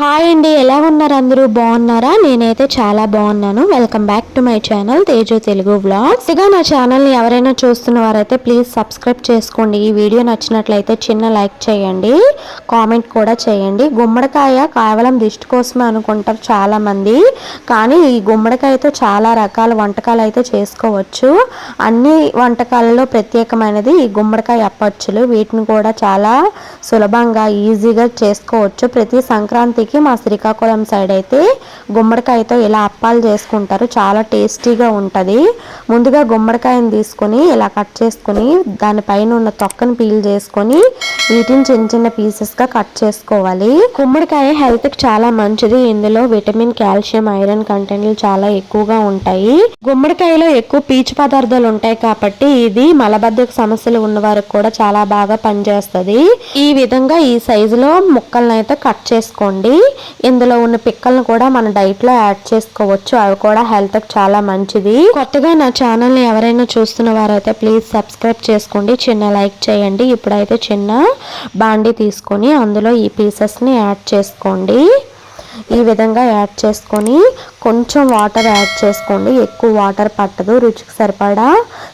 Hi అండి, ఎలా ఉన్నారు? అందరూ బాగున్నారా? నేనైతే చాలా బాగున్నాను. Welcome back to my channel Teju Telugu vlogs. ఇక నా ఛానల్ని ఎవరైనా చూస్తున్న వారైతే ప్లీజ్ సబ్స్క్రైబ్ చేసుకోండి. ఈ వీడియో నచ్చినట్లయితే చిన్న లైక్ చేయండి, కామెంట్ కూడా చేయండి. గుమ్మడికాయ కేవలం దిష్టి కోసమే అనుకుంటారు చాలామంది, కానీ ఈ గుమ్మడికాయతో చాలా రకాల వంటకాలు అయితే చేసుకోవచ్చు. అన్ని వంటకాలలో ప్రత్యేకమైనది ఈ గుమ్మడికాయ అప్పచ్చులు. వీటిని కూడా చాలా సులభంగా ఈజీగా చేసుకోవచ్చు. ప్రతి సంక్రాంతికి మా శ్రీకాకుళం సైడ్ అయితే గుమ్మడికాయతో ఇలా అప్పాలు చేసుకుంటారు. చాలా టేస్టీగా ఉంటుంది. ముందుగా గుమ్మడికాయని తీసుకొని ఇలా కట్ చేసుకొని దానిపైన ఉన్న తొక్కను పీల్ చేసుకొని వీటిని చిన్న చిన్న పీసెస్గా కట్ చేసుకోవాలి. గుమ్మడికాయ హెల్త్కి చాలా మంచిది. ఇందులో విటమిన్, కాల్షియం, ఐరన్ కంటెంట్లు చాలా ఎక్కువగా ఉంటాయి. గుమ్మడికాయలో ఎక్కువ పీచు పదార్థాలు ఉంటాయి కాబట్టి ఇది మలబద్ధక సమస్యలు ఉన్న వారికి కూడా చాలా బాగా పనిచేస్తుంది. ఈ విధంగా ఈ సైజులో ముక్కలను అయితే కట్ చేసుకోండి. ఇందులో ఉన్న పిక్కలను కూడా మన డైట్ లో యాడ్ చేసుకోవచ్చు. అవి కూడా హెల్త్ కి చాలా మంచిది. కొత్తగా నా ఛానల్ ని ఎవరైనా చూస్తున్న వారైతే ప్లీజ్ సబ్స్క్రైబ్ చేసుకోండి, చిన్న లైక్ చేయండి. ఇప్పుడైతే చిన్న బాండి తీసుకొని అందులో ఈ పీసెస్ ని యాడ్ చేసుకోండి. ఈ విధంగా యాడ్ చేసుకొని కొంచెం వాటర్ యాడ్ చేసుకోండి. ఎక్కువ వాటర్ పట్టదు. రుచికి సరిపడా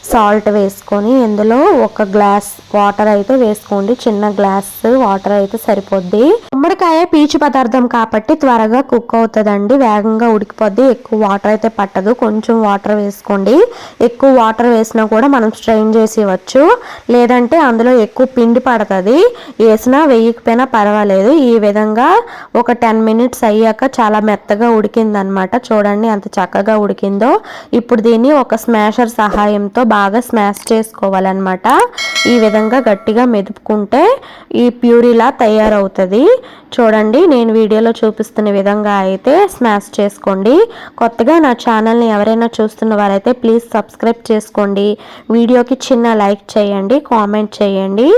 సాల్ట్ వేసుకొని ఇందులో ఒక గ్లాస్ వాటర్ అయితే వేసుకోండి. చిన్న గ్లాస్ వాటర్ అయితే సరిపోద్ది. గుమ్మడికాయ పీచు పదార్థం కాబట్టి త్వరగా కుక్ అవుతుందండి, వేగంగా ఉడికిపోద్ది. ఎక్కువ వాటర్ అయితే పట్టదు. కొంచెం వాటర్ వేసుకోండి. ఎక్కువ వాటర్ వేసినా కూడా మనం స్ట్రెయిన్ చేసి ఇవ్వచ్చు, లేదంటే అందులో ఎక్కువ పిండి పడుతుంది. వేసినా వేయకపోయినా పర్వాలేదు. ఈ విధంగా ఒక 10 మినిట్స్ అయ్యాక చాలా మెత్తగా ఉడికిందనమాట. చూడండి ఎంత చక్కగా ఉడికిందో. ఇప్పుడు దీన్ని ఒక స్మాషర్ సహాయంతో బాగా స్మాష్ చేసుకోవాలన్నమాట. ఈ విధంగా గట్టిగా మెదుపుకుంటే ఈ ప్యూరీలా తయారవుతుంది. చూడండి, నేను వీడియోలో చూపిస్తున్న విధంగా అయితే స్మాష్ చేసుకోండి. కొత్తగా నా ఛానల్ని ఎవరైనా చూస్తున్న వారైతే ప్లీజ్ సబ్స్క్రైబ్ చేసుకోండి. వీడియోకి చిన్న లైక్ చేయండి, కామెంట్ చేయండి.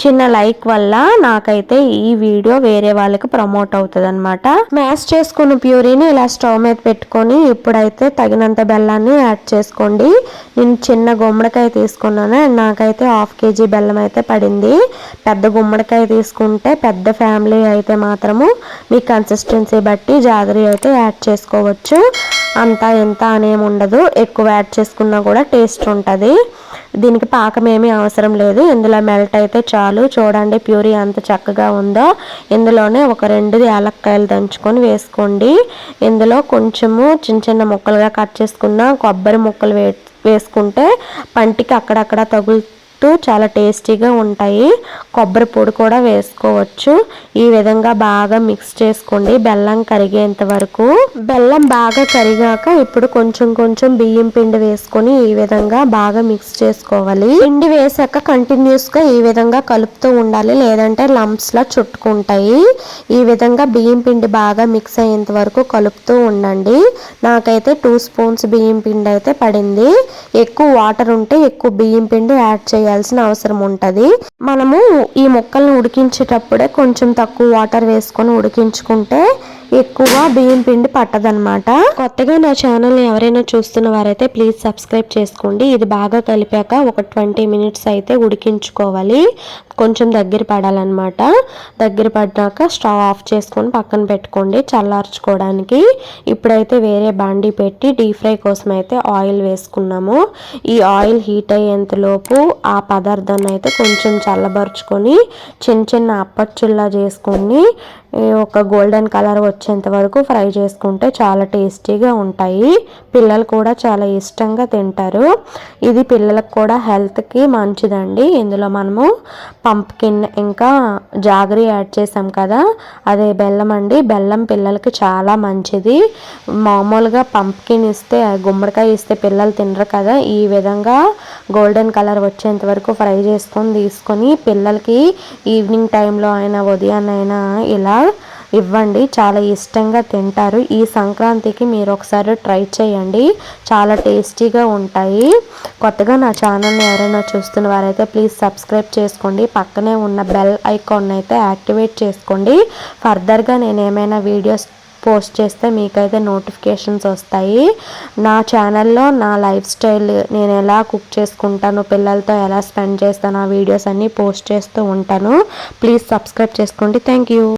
చిన్న లైక్ వల్ల నాకైతే ఈ వీడియో వేరే వాళ్ళకి ప్రమోట్ అవుతుంది అనమాట. స్మాష్ చేసుకున్న ప్యూరీని ఇలా స్టవ్ మీద పెట్టుకొని ఇప్పుడైతే తగినంత బెల్లాన్ని యాడ్ చేసుకోండి. నేను చిన్న గుమ్మడికాయ తీసుకున్నాను. నాకైతే 1/2 kg బెల్లం అయితే పడింది. పెద్ద గుమ్మడికాయ తీసుకుంటే పెద్ద ఫ్యామిలీ అయితే మాత్రము మీ కన్సిస్టెన్సీ బట్టి జాగరి అయితే యాడ్ చేసుకోవచ్చు. అంతా ఎంత అనేమి ఉండదు. ఎక్కువ యాడ్ చేసుకున్నా కూడా టేస్ట్ ఉంటుంది. దీనికి పాకం ఏమీ అవసరం లేదు. ఇందులో మెల్ట్ అయితే చాలు. చూడండి ప్యూరీ ఎంత చక్కగా ఉందో. ఇందులోనే ఒక 2 యాలక్కాయలు దంచుకొని వేసుకోండి. ఇందులో కొంచెము చిన్న చిన్న ముక్కలుగా కట్ చేసుకున్న కొబ్బరి ముక్కలు వేసుకుంటే పంటికి అక్కడక్కడ తగులుతూ చాలా టేస్టీగా ఉంటాయి. కొబ్బరి పొడి కూడా వేసుకోవచ్చు. ఈ విధంగా బాగా మిక్స్ చేసుకోండి బెల్లం కరిగేంత వరకు. బెల్లం బాగా కరిగాక ఇప్పుడు కొంచెం కొంచెం బియ్యం పిండి వేసుకొని ఈ విధంగా బాగా మిక్స్ చేసుకోవాలి. పిండి వేసాక కంటిన్యూస్ గా ఈ విధంగా కలుపుతూ ఉండాలి, లేదంటే లంప్స్ లా చుట్టుకుంటాయి. ఈ విధంగా బియ్యం పిండి బాగా మిక్స్ అయ్యేంత వరకు కలుపుతూ ఉండండి. నాకైతే 2 స్పూన్స్ బియ్యం పిండి అయితే పడింది. ఎక్కువ వాటర్ ఉంటే ఎక్కువ బియ్యం పిండి యాడ్ చేయాల్సిన అవసరం ఉంటుంది. మనము ఈ ముక్కల్ని ఉడికించేటప్పుడే కొంచెం తక్కువ వాటర్ వేసుకొని ఉడికించుకుంటే ఎక్కువ బియ్యం పిండి పట్టదనమాట. కొత్తగా నా ఛానల్ని ఎవరైనా చూస్తున్న వారైతే ప్లీజ్ సబ్స్క్రైబ్ చేసుకోండి. ఇది బాగా కలిపాక ఒక 20 మినిట్స్ అయితే ఉడికించుకోవాలి. కొంచెం దగ్గర పడాలన్నమాట. దగ్గర పడ్డాక స్టవ్ ఆఫ్ చేసుకొని పక్కన పెట్టుకోండి చల్లార్చుకోవడానికి. ఇప్పుడైతే వేరే బాండీ పెట్టి డీప్ ఫ్రై కోసం అయితే ఆయిల్ వేసుకున్నాము. ఈ ఆయిల్ హీట్ అయ్యేంతలోపు ఆ పదార్థాన్ని అయితే కొంచెం చల్లబరుచుకొని చిన్న చిన్న అప్పచ్చుల్లా చేసుకొని ఒక గోల్డెన్ కలర్ వచ్చేంత వరకు ఫ్రై చేసుకుంటే చాలా టేస్టీగా ఉంటాయి. పిల్లలు కూడా చాలా ఇష్టంగా తింటారు. ఇది పిల్లలకు కూడా హెల్త్కి మంచిదండి. ఇందులో మనము పంప్కిన్ ఇంకా జాగరి యాడ్ చేసాం కదా, అదే బెల్లం అండి. బెల్లం పిల్లలకి చాలా మంచిది. మామూలుగా పంప్కిన్ ఇస్తే, గుమ్మడికాయ ఇస్తే పిల్లలు తినరు కదా. ఈ విధంగా గోల్డెన్ కలర్ వచ్చేంత వరకు ఫ్రై చేసుకొని తీసుకొని పిల్లలకి ఈవినింగ్ టైంలో అయినా ఉదయాన్నైనా ఇలా ఇవ్వండి. చాలా ఇష్టంగా తింటారు. ఈ సంక్రాంతికి మీరు ఒకసారి ట్రై చేయండి, చాలా టేస్టీగా ఉంటాయి. కొత్తగా నా ఛానల్ని ఎవరైనా చూస్తున్న వారైతే ప్లీజ్ సబ్స్క్రైబ్ చేసుకోండి. పక్కనే ఉన్న బెల్ ఐకాన్ అయితే యాక్టివేట్ చేసుకోండి. ఫర్దర్గా నేను ఏమైనా వీడియోస్ పోస్ట్ చేస్తే మీకైతే నోటిఫికేషన్స్ వస్తాయి. నా ఛానల్లో నా లైఫ్ స్టైల్, నేను ఎలా కుక్ చేసుకుంటాను, పిల్లలతో ఎలా స్పెండ్ చేస్తాను, ఆ వీడియోస్ అన్నీ పోస్ట్ చేస్తూ ఉంటాను. ప్లీజ్ సబ్స్క్రైబ్ చేసుకోండి. Thank you.